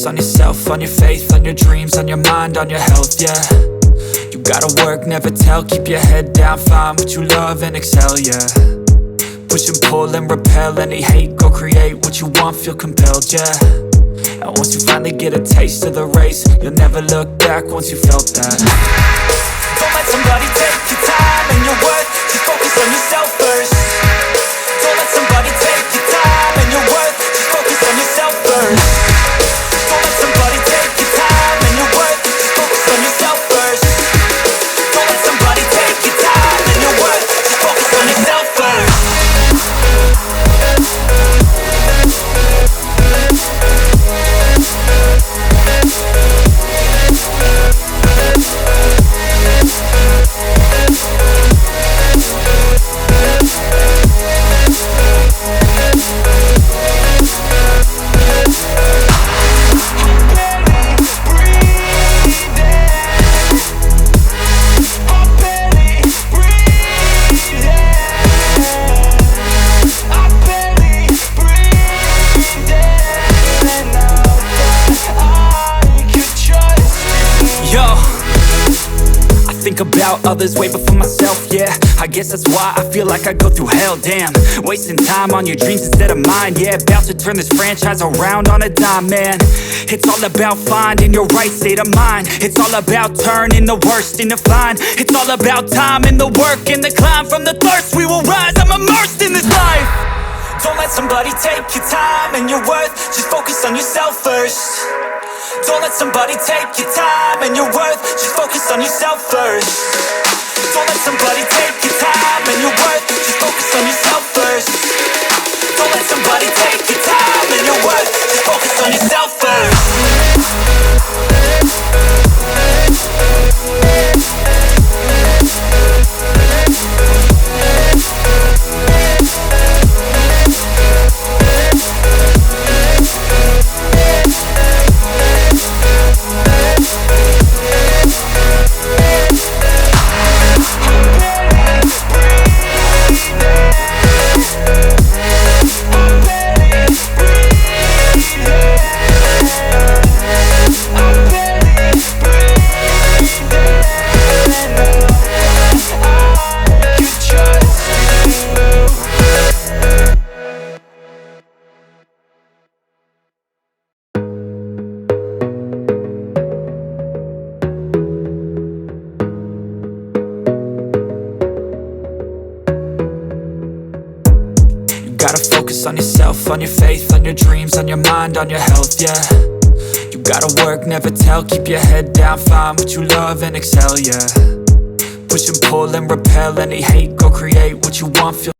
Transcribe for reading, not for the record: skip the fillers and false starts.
focus on yourself, on your faith, on your dreams, on your mind, on your health, yeah. You gotta work, never tell, keep your head down, find what you love and excel, yeah. Push and pull and repel any hate, go create what you want, feel compelled, yeah. And once you finally get a taste of the race, you'll never look back once you felt that. Don't let somebody take your time and your worth, just focus on yourself first. Don't let somebody take your time and your worth, just focus on yourself first. Don't let somebody take your time and your worth, just focus on yourself first. Don't let somebody take your time and your worth, just focus on yourself first. Think about others way before myself, yeah. I guess that's why I feel like I go through hell, damn. Wasting time on your dreams instead of mine, yeah. About to turn this franchise around on a dime, man. It's all about finding your right state of mind. It's all about turning the worst into fine. It's all about time and the work and the climb. From the thirst we will rise, I'm immersed in this life. Don't let somebody take your time and your worth, just focus on yourself first. Don't let somebody take your time and your worth, just focus on yourself first. Don't let somebody take your time and your worth, just focus on yourself first. Don't let somebody take your time and your worth, just focus on yourself first. Gotta focus on yourself, on your faith, on your dreams, on your mind, on your health, yeah. You gotta work, never tell, keep your head down, find what you love and excel, yeah. Push and pull and repel any hate, go create what you want, feel